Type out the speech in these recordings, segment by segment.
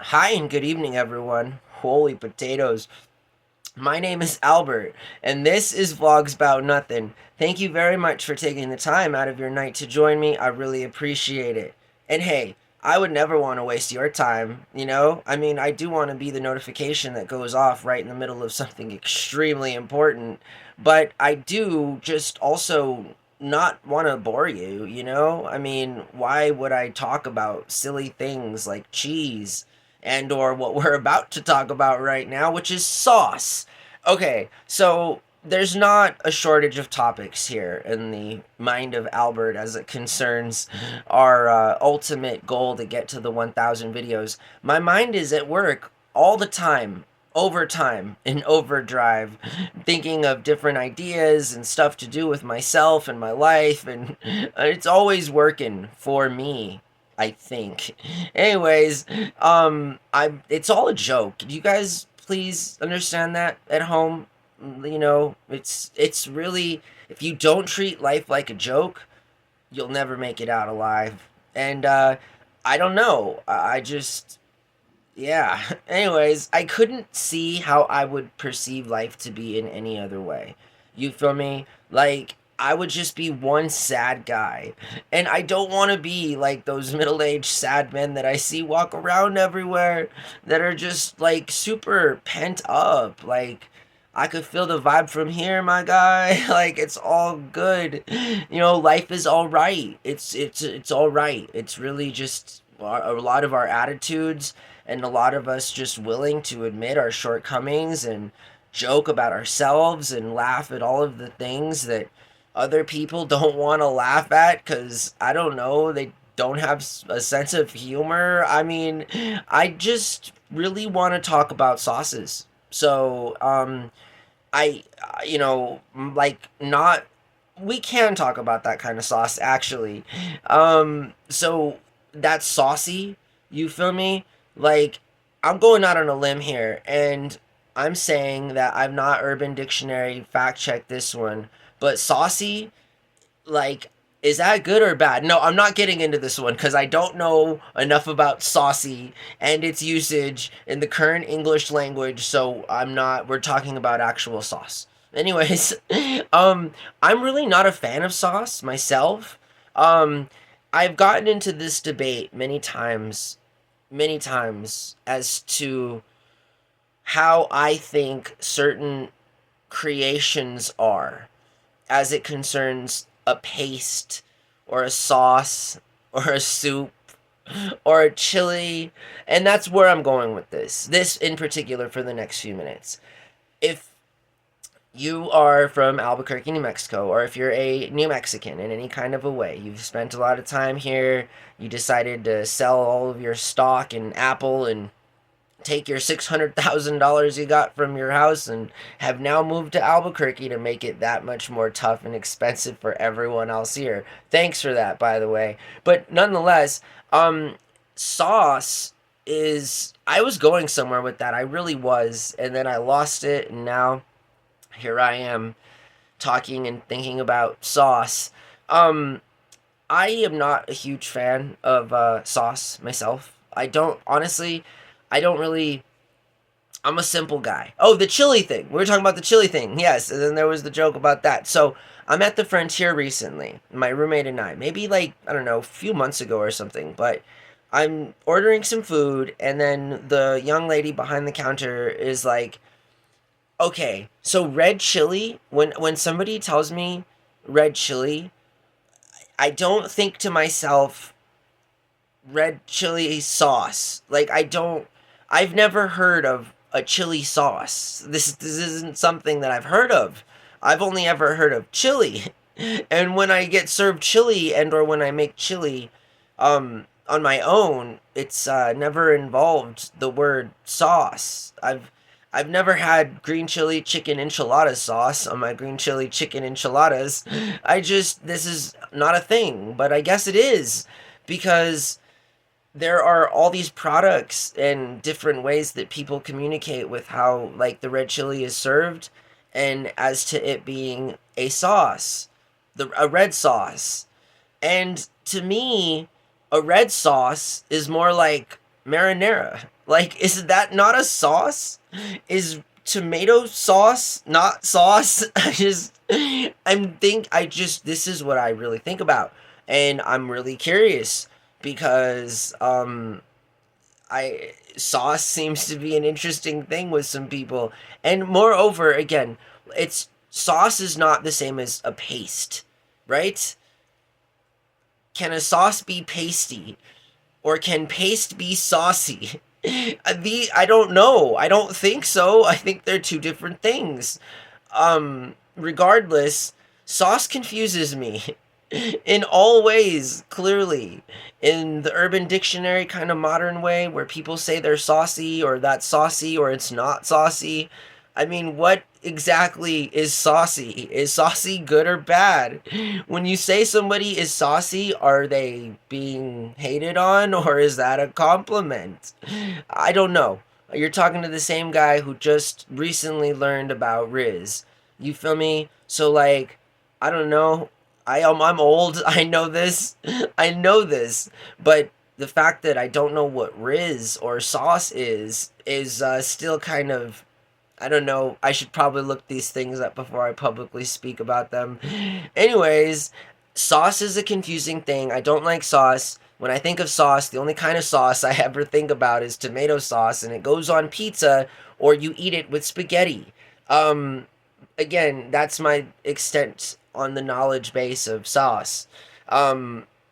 Hi and good evening, everyone. Holy potatoes. My name is Albert, and this is Vlogs About Nothing. Thank you very much for taking the time out of your night to join me. I really appreciate it. And hey, I would never want to waste your time, you know? I mean, I do want to be the notification that goes off right in the middle of something extremely important, but I do just also not want to bore you, you know? I mean, why would I talk about silly things like cheese and or what we're about to talk about right now, which is sauce? Okay, so there's not a shortage of topics here in the mind of Albert as it concerns our ultimate goal to get to the 1,000 videos. My mind is at work all the time, overtime, in overdrive, thinking of different ideas and stuff to do with myself and my life, and it's always working for me. I think. Anyways, it's all a joke. Do you guys please understand that at home? You know, it's really, if you don't treat life like a joke, you'll never make it out alive. And I don't know. I just yeah. Anyways, I couldn't see how I would perceive life to be in any other way. You feel me? Like, I would just be one sad guy. And I don't want to be like those middle aged sad men that I see walk around everywhere that are just like super pent up. Like, I could feel the vibe from here, my guy. Like, it's all good. You know, life is all right. It's all right. It's really just a lot of our attitudes and a lot of us just willing to admit our shortcomings and joke about ourselves and laugh at all of the things that other people don't want to laugh at because I don't know, they don't have a sense of humor. I mean, I just really want to talk about sauces. So, I, like, not, we can talk about that kind of sauce actually. So that's saucy, you feel me? Like, I'm going out on a limb here, and I'm saying that I've not Urban Dictionary fact checked this one, but saucy, like, is that good or bad? No, I'm not getting into this one because I don't know enough about saucy and its usage in the current English language, so I'm not, we're talking about actual sauce. Anyways, um, I'm really not a fan of sauce myself. Um, I've gotten into this debate many times as to how I think certain creations are as it concerns a paste or a sauce or a soup or a chili. And that's where I'm going with this in particular for the next few minutes. If you are from Albuquerque, New Mexico, or if you're a New Mexican in any kind of a way, you've spent a lot of time here, you decided to sell all of your stock in Apple and take your $600,000 you got from your house and have now moved to Albuquerque to make it that much more tough and expensive for everyone else here. Thanks for that, by the way. But nonetheless, sauce is, I was going somewhere with that. I really was, and then I lost it, and now here I am talking and thinking about sauce. Um, I am not a huge fan of sauce myself. I don't, honestly, I don't really. I'm a simple guy. Oh, the chili thing. We were talking about the chili thing. Yes, and then there was the joke about that. So I'm at the Frontier recently, my roommate and I. Maybe like, I don't know, a few months ago or something. But I'm ordering some food, and then the young lady behind the counter is like, "Okay, so red chili. When somebody tells me red chili, I don't think to myself red chili sauce. Like, I don't. I've never heard of a chili sauce. This isn't something that I've heard of. I've only ever heard of chili. And when I get served chili and or when I make chili on my own, it's never involved the word sauce. I've never had green chili chicken enchilada sauce on my green chili chicken enchiladas. This is not a thing, but I guess it is because there are all these products and different ways that people communicate with how like the red chili is served and as to it being a sauce, a red sauce. And to me, a red sauce is more like marinara. Like, is that not a sauce? Is tomato sauce not sauce? This is what I really think about. And I'm really curious because I sauce seems to be an interesting thing with some people. And moreover, again, it's sauce is not the same as a paste, right? Can a sauce be pasty? Or can paste be saucy? I don't know. I don't think so. I think they're two different things. Regardless, sauce confuses me in all ways, clearly. In the Urban Dictionary kind of modern way, where people say they're saucy, or that's saucy, or it's not saucy. I mean, what exactly is saucy? Is saucy good or bad? When you say somebody is saucy, are they being hated on, or is that a compliment? I don't know. You're talking to the same guy who just recently learned about Riz. You feel me? So like, I don't know. I'm old. I know this. I know this. But the fact that I don't know what Riz or sauce is still kind of, I don't know. I should probably look these things up before I publicly speak about them. Anyways, sauce is a confusing thing. I don't like sauce. When I think of sauce, the only kind of sauce I ever think about is tomato sauce, and it goes on pizza or you eat it with spaghetti. Um, Again, that's my extent on the knowledge base of sauce.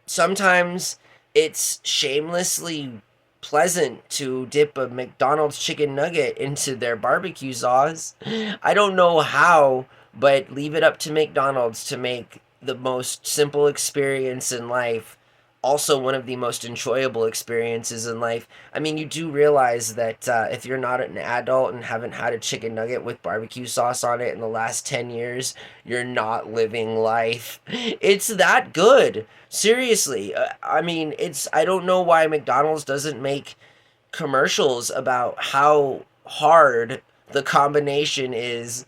Sometimes it's shamelessly pleasant to dip a McDonald's chicken nugget into their barbecue sauce. I don't know how, but leave it up to McDonald's to make the most simple experience in life also one of the most enjoyable experiences in life. I mean, you do realize that if you're not an adult and haven't had a chicken nugget with barbecue sauce on it in the last 10 years, you're not living life. It's that good. Seriously. I mean, I don't know why McDonald's doesn't make commercials about how hard the combination is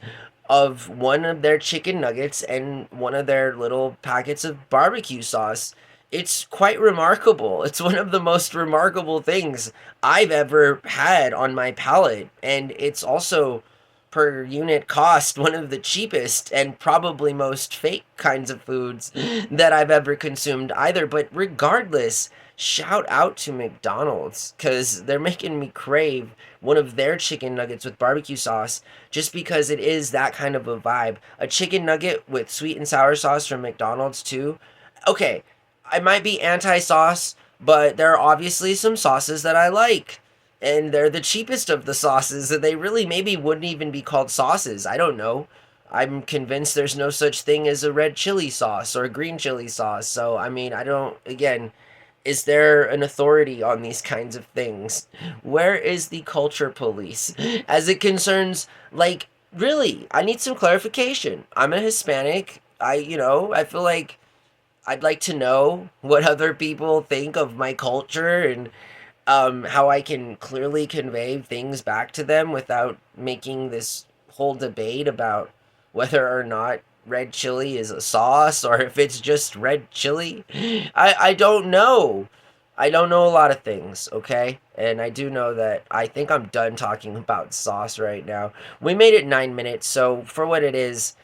of one of their chicken nuggets and one of their little packets of barbecue sauce. It's quite remarkable. It's one of the most remarkable things I've ever had on my palate. And it's also, per unit cost, one of the cheapest and probably most fake kinds of foods that I've ever consumed either. But regardless, shout out to McDonald's because they're making me crave one of their chicken nuggets with barbecue sauce just because it is that kind of a vibe. A chicken nugget with sweet and sour sauce from McDonald's, too. Okay, I might be anti sauce, but there are obviously some sauces that I like. And they're the cheapest of the sauces, and they really maybe wouldn't even be called sauces. I don't know. I'm convinced there's no such thing as a red chili sauce or a green chili sauce. So, I mean, I don't, again, is there an authority on these kinds of things? Where is the culture police? As it concerns, like, really, I need some clarification. I'm a Hispanic. I feel like I'd like to know what other people think of my culture and how I can clearly convey things back to them without making this whole debate about whether or not red chili is a sauce or if it's just red chili. I don't know. I don't know a lot of things, okay? And I do know that I think I'm done talking about sauce right now. We made it 9 minutes, so for what it is,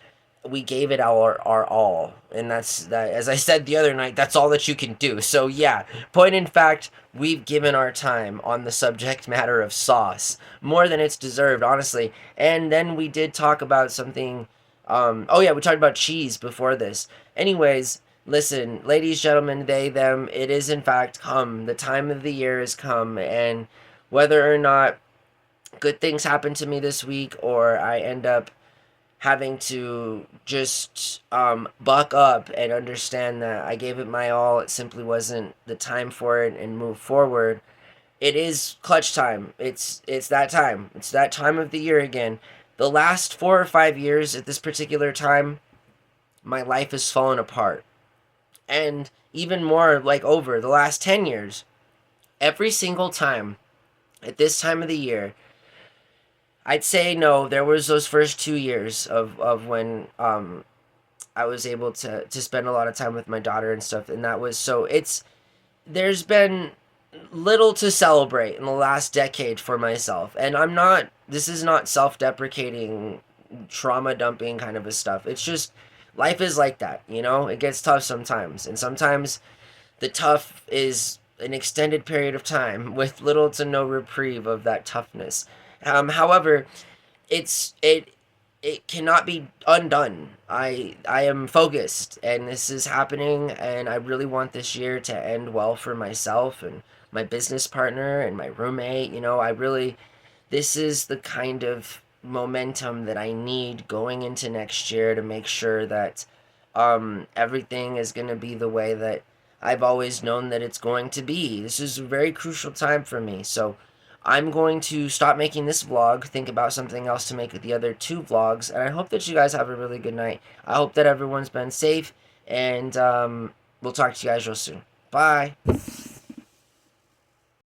we gave it our all, and that's that. As I said the other night, that's all that you can do. So yeah, point in fact, we've given our time on the subject matter of sauce more than it's deserved, honestly. And then we did talk about something. Oh yeah, we talked about cheese before this. Anyways, listen, ladies, gentlemen, they, them. It is in fact come. The time of the year has come, and whether or not good things happen to me this week or I end up having to just buck up and understand that I gave it my all. It simply wasn't the time for it and move forward. It is clutch time. It's that time. It's that time of the year again. The last 4 or 5 years at this particular time, my life has fallen apart. And even more like over the last 10 years, every single time at this time of the year, I'd say no. There was those first 2 years of when I was able to spend a lot of time with my daughter and stuff, and that was so. There's been little to celebrate in the last decade for myself. And this is not self deprecating, trauma dumping kind of a stuff. It's just, life is like that, you know? It gets tough sometimes. And sometimes the tough is an extended period of time with little to no reprieve of that toughness. However, it's it cannot be undone. I am focused, and this is happening, and I really want this year to end well for myself and my business partner and my roommate. You know, I really, this is the kind of momentum that I need going into next year to make sure that everything is going to be the way that I've always known that it's going to be. This is a very crucial time for me. So I'm going to stop making this vlog, think about something else to make the other two vlogs, and I hope that you guys have a really good night. I hope that everyone's been safe, and we'll talk to you guys real soon. Bye.